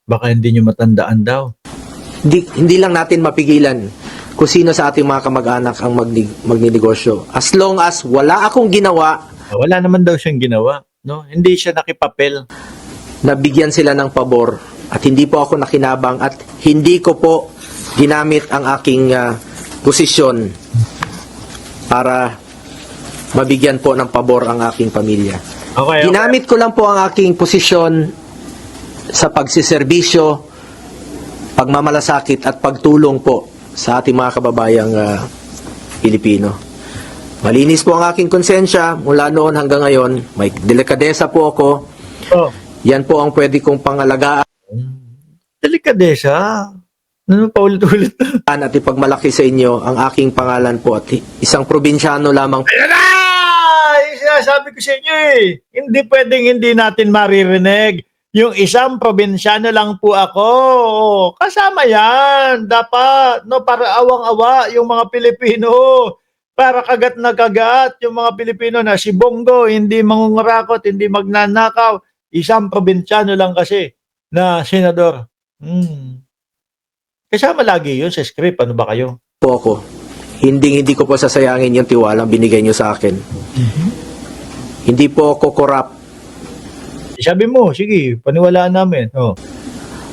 Baka hindi nyo matandaan daw. Hindi lang natin mapigilan kung sino sa ating mga kamag-anak ang magninegosyo. As long as wala akong ginawa, Wala naman daw siyang ginawa. No? Hindi siya nakipapel. nabigyan sila ng pabor at hindi po ako nakinabang at hindi ko po ginamit ang aking posisyon para mabigyan po ng pabor ang aking pamilya. Okay. Ginamit ko lang po ang aking posisyon sa pagsiservisyo, pagmamalasakit at pagtulong po sa ating mga kababayang Pilipino. Malinis po ang aking konsensya mula noon hanggang ngayon. May delikadesa po ako. Oh. Yan po ang pwede kong pangalagaan Delikadesa. Ano pa ulit-ulit? at ipagmalaki sa inyo ang aking pangalan po at isang probinsyano lamang. Ayan na! Yung sinasabi ko sa inyo eh. Hindi pwedeng hindi natin maririnig. Yung isang probinsyano lang po ako. Kasama yan. Dapat. No, para awang-awa yung mga Pilipino. Para kagat na kagat yung mga Pilipino na si Bongo hindi mangungurakot, hindi magnanakaw. Isang probinsyano lang kasi na senador. Kasama lagi yun sa script. Ano ba kayo? Po ako. Hindi ko po sasayangin yung tiwalang binigay nyo sa akin. Hindi po ako corrupt Sabi mo, sige, paniwalaan namin. Oh.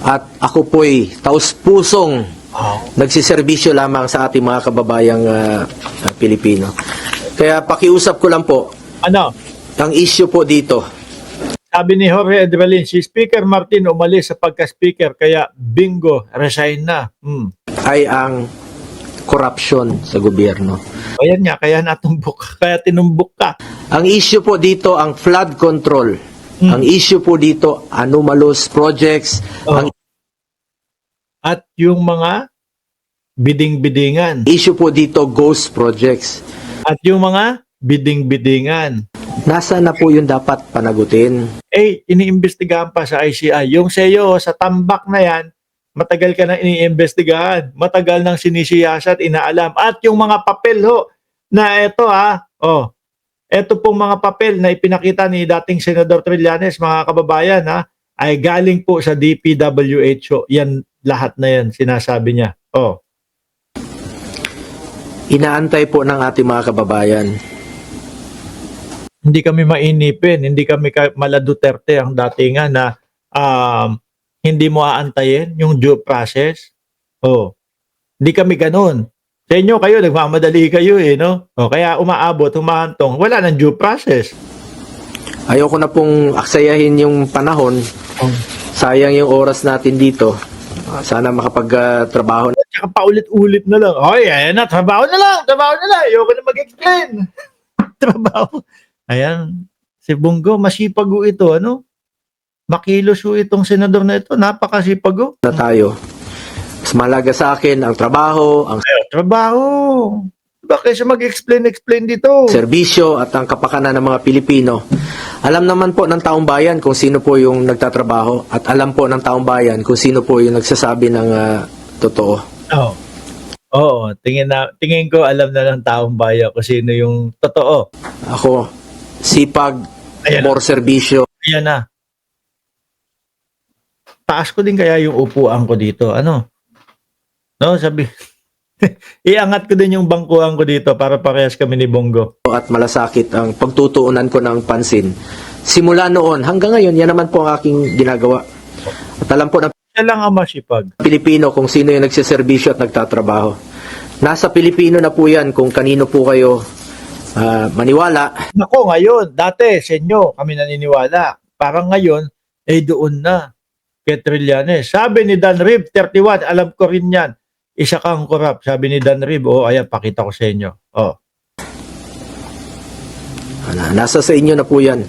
at ako po'y taus-pusong nagsiservisyo lamang sa ating mga kababayang Pilipino. Kaya pakiusap ko lang po, Ano? ang issue po dito, Sabi ni Jorge Edralin, si Speaker Martin umalis sa pagka-speaker kaya bingo, resign na. ay ang corruption sa gobyerno. Ayan nga, kaya natumbok, kaya tinumbok ka. Ang issue po dito, ang flood control. Ang issue po dito, anomalous projects. Oh. Ang At yung mga biding-bidingan. issue po dito, ghost projects. At yung mga biding-bidingan. Nasa na po yung dapat panagutin? Iniimbestigahan pa sa ICI. Yung sa'yo, sa tambak na yan, matagal ka na iniimbestigahan. Matagal nang sinisiyasat, inaalam. At yung mga papel na ito ito pong mga papel na ipinakita ni dating Senador Trillanes, mga kababayan ay galing po sa DPWH. Yan, lahat na yan, sinasabi niya. Inaantay po ng ating mga kababayan. Hindi kami mainipin, hindi kami mala Duterte ang datingan na hindi mo aantayin yung due process. Hindi kami ganun. Sa inyo kayo, nagmamadali kayo no? Kaya umaabot, humahantong, wala nang due process. Ayoko na pong aksayahin yung panahon. Sayang yung oras natin dito. Sana makapagtrabaho. Tsaka paulit-ulit na lang. Ayan na, trabaho na lang. Ayoko na mag-explain. Trabaho. Ayan. Si Bongo, masipag ito, Makilos itong senador na ito. Napakasipag Na tayo. Mas malaga sa akin ang trabaho, ang Trabaho. Bakit siya mag-explain dito? serbisyo at ang kapakanan ng mga Pilipino. Alam naman po ng taong bayan kung sino po yung nagtatrabaho at alam po ng taong bayan kung sino po yung nagsasabi ng totoo. Oo, tingin ko alam na ng taong bayan kung sino yung totoo. Ako, sipag, Ayan more serbisyo. Ayan na. Taas ko din kaya yung upuan ko dito. Sabi, iangat ko din yung bangkuhan ko dito para parehas kami ni Bongo. At malasakit ang pagtutuunan ko ng pansin. Simula noon hanggang ngayon, yan naman po ang aking ginagawa. At alam po ng Siya lang ang masipag. Pilipino kung sino yung nagsiservisyo at nagtatrabaho. Nasa Pilipino na po yan kung kanino po kayo maniwala. Nako, ngayon, dati sa inyo kami naniniwala. Parang ngayon, doon na. Kay Trillanes. Sabi ni Dan Rib, 31, alam ko rin yan. Isa kang korap. Sabi ni Dan Rib, ayan, pakita ko sa inyo. Nasa sa inyo na po yan.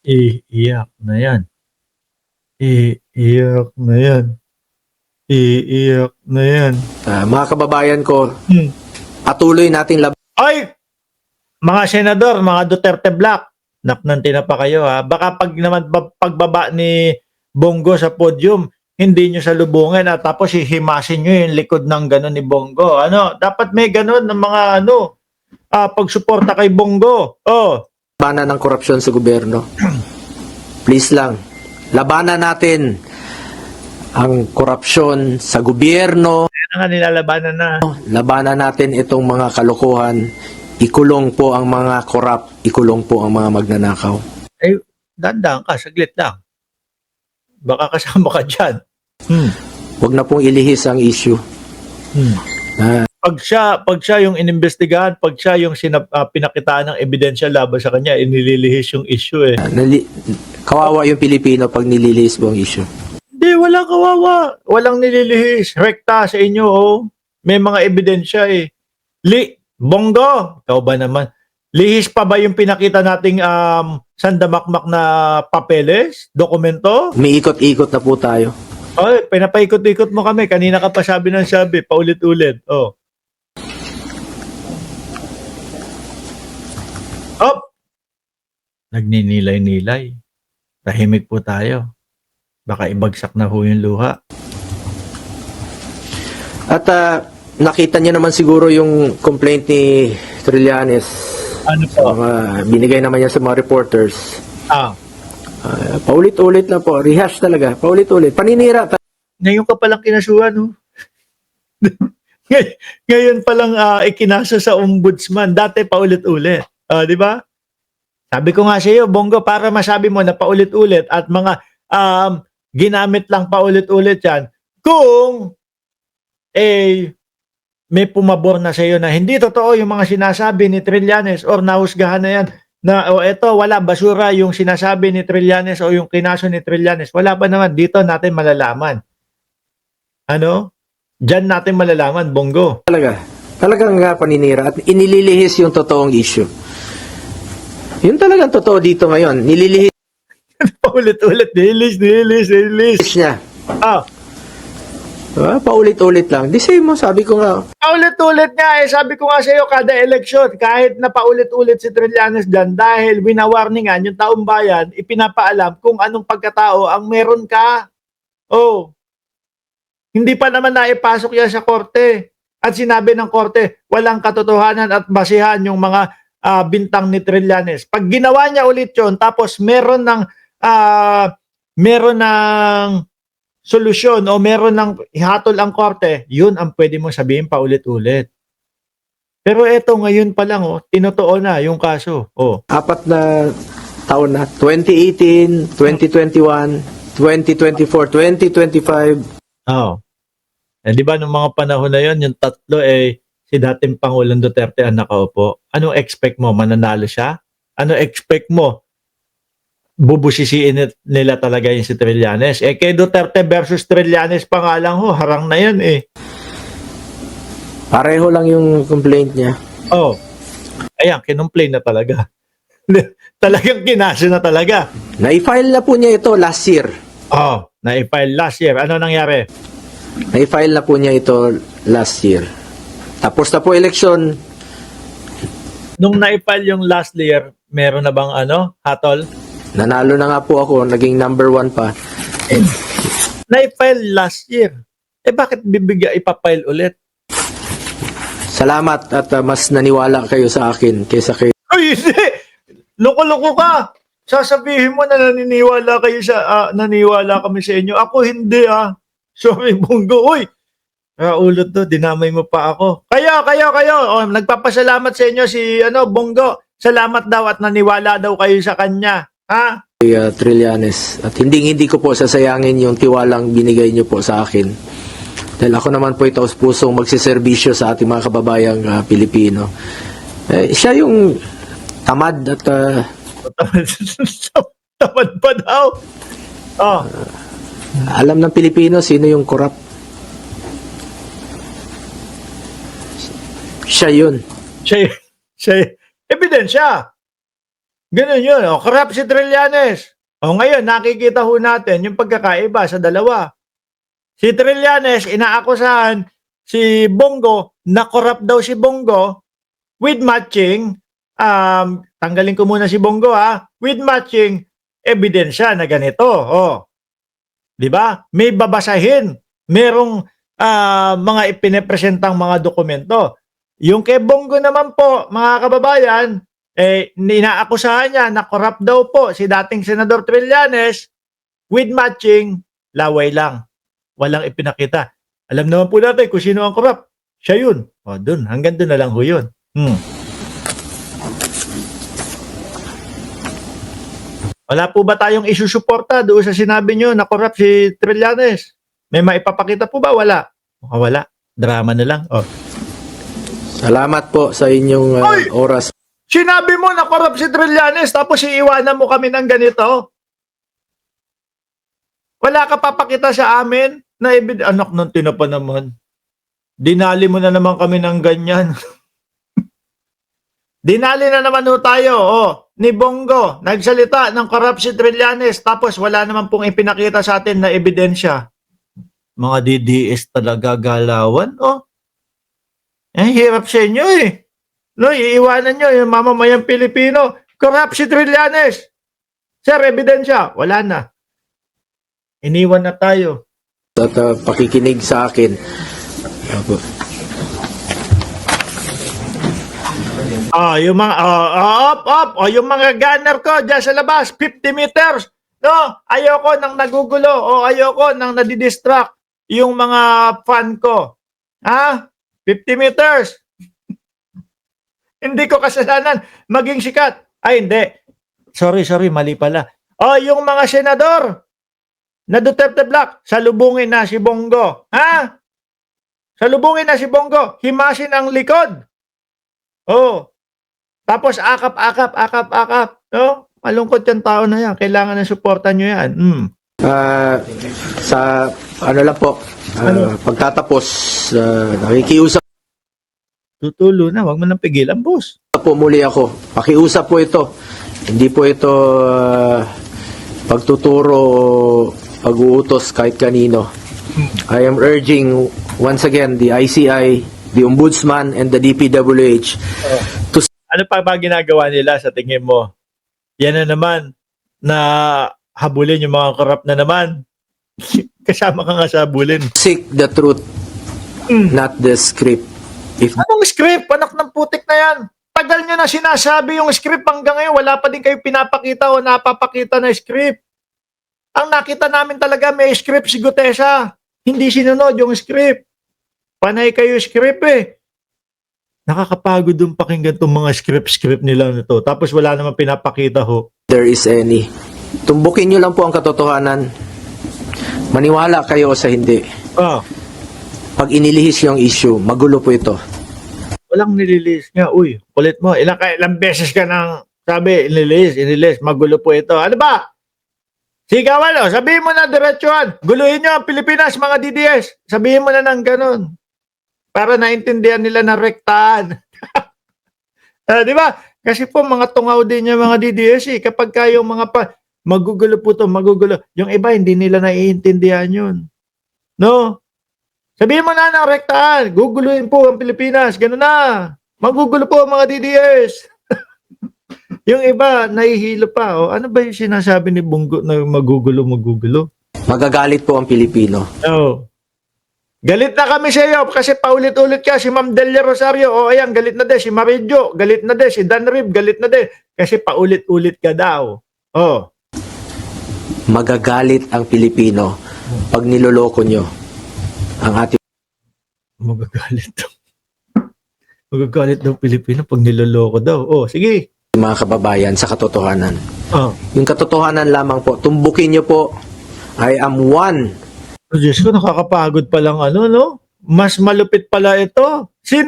Iiyak na yan. Iiyak na yan. Iiyak na yan. Mga kababayan ko, patuloy nating Ay! Mga senador, mga Duterte Black, naknantina pa kayo Baka pagbaba ni Bongo sa podium, hindi nyo salubungin at tapos hihimasin nyo yung likod ng gano'n ni Bongo. Dapat may gano'n ng mga pagsuporta kay Bongo. labanan ng korupsyon sa gobyerno. please lang, labanan natin ang korupsyon sa gobyerno, Yan ang nilalabanan na. labanan natin itong mga kalokohan, ikulong po ang mga korap, ikulong po ang mga magnanakaw. Eh, dandang ka, saglit lang. Baka kasama ka dyan. Huwag na pong ilihis ang issue. Pag siya yung inimbestigahan, pag siya yung pinakitaan ng ebidensya laban sa kanya, inililihis yung issue eh. Kawawa yung Pilipino pag nililihis po ang issue. Hindi, walang kawawa. Walang nililihis. Rekta sa inyo, oh. May mga ebidensya eh. Bongo, ikaw ba naman? Lihis pa ba yung pinakita nating sandamakmak na papeles, dokumento? Umiikot-ikot na po tayo. Ay, pinapaikot-ikot mo kami. Kanina ka pa sabi ng sabi, paulit-ulit. Oh. Up! Nagninilay-nilay. Tahimik po tayo. Baka ibagsak na ho yung luha. At nakita niyo naman siguro yung complaint ni Trillanes. Ano po? Binigay naman niya sa mga reporters. Paulit-ulit na po. Rehash talaga. Paulit-ulit. Paninira. Ngayon ka palang kinasuhan, no? Ngayon palang ikinasa sa ombudsman. Dati paulit-ulit. Di ba? Sabi ko nga sa iyo, Bongo, para masabi mo na paulit-ulit at mga ginamit lang paulit-ulit yan, kung may pumabor na sa iyo na hindi totoo yung mga sinasabi ni Trillanes or nahusgahan na yan, na eto wala, basura yung sinasabi ni Trillanes o yung kinaso ni Trillanes, wala pa naman, dito natin malalaman. Ano? Diyan natin malalaman, Bongo. Talagang paninira at inililihis yung totoong issue. Yun talagang totoo dito ngayon. Nililihis Paulit-ulit, nilis niya. Paulit-ulit lang. The same mo, sabi ko nga. Paulit-ulit nga sabi ko nga sa iyo, kada eleksyon, kahit na paulit-ulit si Trillanes dyan, dahil winawarningan yung taong bayan, ipinapaalam kung anong pagkatao ang meron ka. Hindi pa naman naipasok yan sa korte. At sinabi ng korte, walang katotohanan at basihan yung mga bintang ni Trillanes. Pag ginawa niya ulit yon, tapos meron ng solusyon o meron ng ihatol ang korte, yun ang pwede mo sabihin paulit-ulit. Pero eto ngayon pa lang, tinotoo na yung kaso. 4 na taon na. 2018, 2021, 2024, 2025. Di ba nung mga panahon na yon, yung tatlo si dating Pangulong Duterte ang nakaupo. Anong expect mo? Mananalo siya? Ano expect mo? Bubusisiin nila talaga yung si Trillanes. Kay Duterte versus Trillanes pa nga lang harang na yan Pareho lang yung complaint niya. Ayan, kinumplain na talaga. Talagang kinaso na talaga. Na-file na po niya ito last year. Na-file last year. Ano nangyari? Na-file na po niya ito last year. Tapos na po election. Nung na-file yung last year, meron na bang hatol? Nanalo na nga po ako, naging number 1 pa. Na-file last year. Bakit ipapile ulit? Salamat at mas naniwala kayo sa akin kaysa kay... Ay, hindi! Loko-loko ka! Sasabihin mo na naniwala kami sa inyo. Ako hindi Sorry, Bongo. Uy! Ulot to, dinamay mo pa ako. Kayo. Nagpapasalamat sa inyo si Bongo. Salamat daw at naniwala daw kayo sa kanya. Trillanes. At hindi ko po sasayangin yung tiwalang binigay niyo po sa akin. Dahil ako naman po taos pusong magsiservisyo sa ating mga kababayang Pilipino. Siya yung tamad at... Tamad pa daw. Alam ng Pilipino sino yung corrupt. Siya yun. Siya. Ebidensya. Ganun yun. Corrupt si Trillanes. Ngayon, nakikita ho natin yung pagkakaiba sa dalawa. Si Trillanes, inaakusahan si Bongo na corrupt daw si Bongo with matching, tanggalin ko muna si Bongo with matching ebidensya na ganito. Di ba? May babasahin. Merong mga ipinapresentang mga dokumento. Yung kay Bongo naman po, mga kababayan, Ninaakusahan niya na corrupt daw po si dating Senador Trillanes with matching, laway lang. Walang ipinakita. Alam naman po natin kung sino ang corrupt. Siya yun. O, dun. Hanggang dun na lang ho yun. Wala po ba tayong isusuporta doon sa sinabi nyo na corrupt si Trillanes? May maipapakita po ba? Wala. Wala. Drama na lang. O. Salamat po sa inyong Ay! oras. Sinabi mo na corrupt si Trillanes tapos iiwanan mo kami ng ganito? Wala ka papakita sa amin na anak ng tinapa naman. Dinali mo na naman kami ng ganyan. Dinali na naman ho tayo, ni Bongo, nagsalita ng corrupt si Trillanes, tapos wala naman pong ipinakita sa atin na ebidensya. Mga DDS talaga galawan, hirap sa inyo eh. No, iiwanan nyo yung mamamayang Pilipino. Corrupt si Trillanes. Sir, ebidensya, wala na. Iniwan na tayo. At pakikinig sa akin. Opo. Yung mga yung mga gunner ko diyan sa labas, 50 meters. No, ayoko nang nagugulo ayoko nang nadidistract yung mga fan ko. 50 meters. Hindi ko kasalanan maging sikat. Ay, hindi. Sorry, mali pala. Yung mga senador na Duterte Black, salubungin na si Bongo. Salubungin na si Bongo. Himasin ang likod. Tapos akap. No? Malungkot yung tao na yan. Kailangan na suportan nyo yan. Sa ano lang po, pagtatapos, nakikiusap Tutulo na. Huwag mo nang pigilan, boss. po muli ako. Pakiusap po ito. Hindi po ito pagtuturo o pag-uutos kahit kanino. I am urging once again the ICI, the Ombudsman, and the DPWH to Ano pa ba ginagawa nila sa tingin mo? Yan na naman na habulin yung mga corrupt na naman. Kasama ka nga sa habulin. seek the truth, not the script. If Anong script? Anak ng putik na yan. Tagal nyo na sinasabi yung script hanggang ngayon. Wala pa din kayo pinapakita o napapakita na script. Ang nakita namin talaga may script si Gutesa. Hindi sinunod yung script. Panay kayo script eh. Nakakapagod yung pakinggan itong mga script nila nito. Tapos wala namang pinapakita ho. there is any, tumbukin nyo lang po ang katotohanan. Maniwala kayo o sa hindi. Pag inilihis yung issue, magulo po ito. Walang nililis nga. Uy, kulit mo. Ilang beses ka nang sabi, inilis. Magulo po ito. Ano ba? Sigawan o. Sabihin mo na diretsuhan. Guluhin nyo ang Pilipinas, mga DDS. Sabihin mo na ng ganun. Para naintindihan nila na rektaan. Di ba? Kasi po mga tungaw din yung mga DDS eh. Kapag kayong mga magugulo po to, magugulo. Yung iba, hindi nila naiintindihan yun. No? Sabihin mo na ng rektaan, guguluhin po ang Pilipinas, gano'n na. Magugulo po ang mga DDS. Yung iba, nahihilo pa. Ano ba yung sinasabi ni Bongo na magugulo? Magagalit po ang Pilipino. Galit na kami sa iyo kasi paulit-ulit ka. Si Ma'am Delia Rosario, ayan, galit na din. Si Maridjo, galit na din. Si Dan Rib, galit na din. Kasi paulit-ulit ka daw. Magagalit ang Pilipino pag niloloko nyo ang ating Magagalit daw Pilipino pag niloloko daw. Sige. mga kababayan sa katotohanan. Yung katotohanan lamang po, tumbukin nyo po, I am one. Diyos ko, nakakapagod palang no? Mas malupit pala ito. Si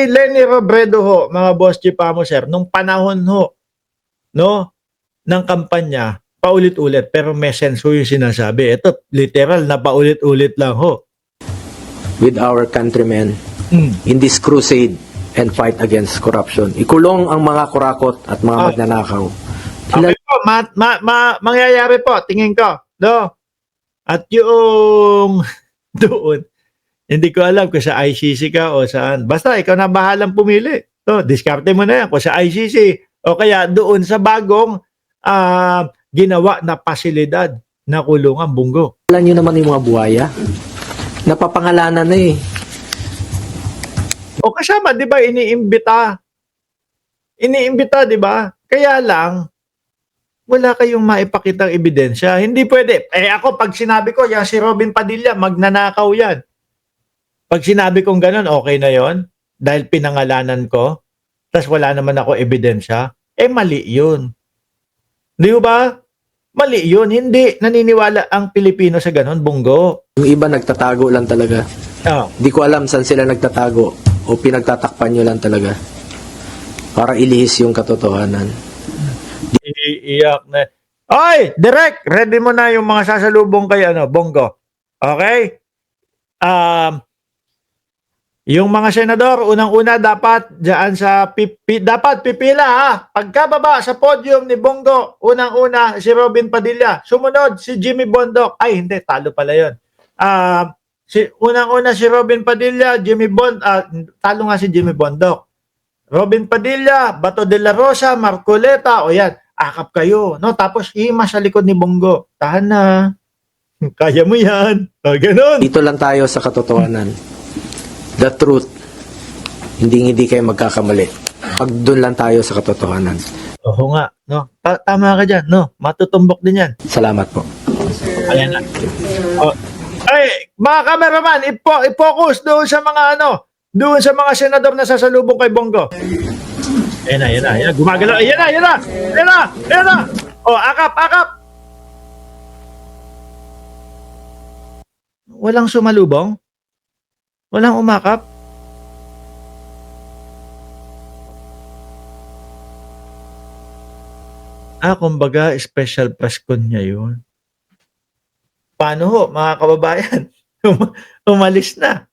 Lenny Robredo ho, mga boss Chipamo sir, nung panahon ho, no, ng kampanya, paulit-ulit, pero may sense ho yung sinasabi. Ito, literal, na paulit-ulit lang ho. With our countrymen in this crusade and fight against corruption. Ikulong ang mga kurakot at mga magnanakaw. Okay po, mangyayari po, tingin ko. No? At yung doon, hindi ko alam kung sa ICC ka o saan. Basta ikaw na bahalang pumili. No, diskarte mo na yan kung sa ICC o kaya doon sa bagong ginawa na pasilidad na kulungan Bongo. Alam nyo naman yung mga buhaya? Napapangalanan na eh. O kasama, di ba, iniimbita iniimbita, di ba? Kaya lang, wala kayong maipakitang ebidensya. Hindi pwede. Ako, pag sinabi ko, yan si Robin Padilla, magnanakaw yan. Pag sinabi kong ganun, okay na yon dahil pinangalanan ko, tas wala naman ako ebidensya, mali yun. Di ba? Mali yun. Hindi naniniwala ang Pilipino sa ganun, Bongo. Yung iba nagtatago lang talaga. Oh. Di ko alam saan sila nagtatago o pinagtatakpan nyo lang talaga para ilihis yung katotohanan. Iiyak na. Oy, Direk, ready mo na yung mga sasalubong kay Bongo. Okay? Yung mga senador, unang-una dapat diyan sa dapat pipila ha. Pagkababa sa podium ni Bongo, unang-una si Robin Padilla, sumunod si Jimmy Bondoc. Ay, hindi, talo pala 'yon. Unang-una si Robin Padilla, talo nga si Jimmy Bondoc. Robin Padilla, Bato de la Rosa, Marcoleta, o yan, akap kayo, no? Tapos hima sa likod ni Bongo. Tahan na. Kaya mo yan. O, ganun. Dito lang tayo sa katotohanan. The truth. Hindi kayo magkakamali. Pag doon lang tayo sa katotohanan. Oo nga, no? Tama ka dyan, no? Matutumbok din yan. Salamat po. Ayan na. O, ay, mga cameraman, i-focus doon sa mga doon sa mga senador na sasalubong kay Bongo. Ayan na. Gumagalaw. Ayan na. O, akap. Walang sumalubong? Walang umakap? Kumbaga, special press con niya yun. Paano ho, mga kababayan? Umalis na.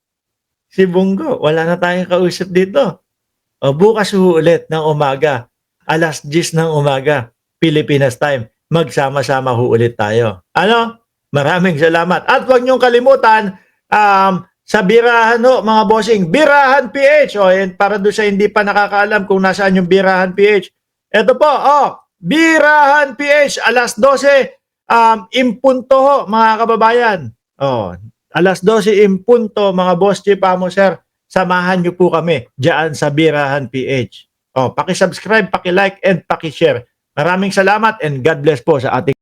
Si Bongo, wala na tayong kausap dito. Bukas ulit ng umaga, 10:00 ng umaga, Pilipinas time, magsama-sama ulit tayo. Maraming salamat. At huwag niyong kalimutan, sa Birahan mga bossing, Birahan PH. Para doon sa hindi pa nakakaalam kung nasaan yung Birahan PH. Ito po, Birahan PH, 12:00, impunto ho, mga kababayan. 12:00 impunto, mga boss chief, sir, samahan niyo po kami diyan sa Birahan PH. Paki-subscribe, paki-like, and paki-share. Maraming salamat and God bless po sa ating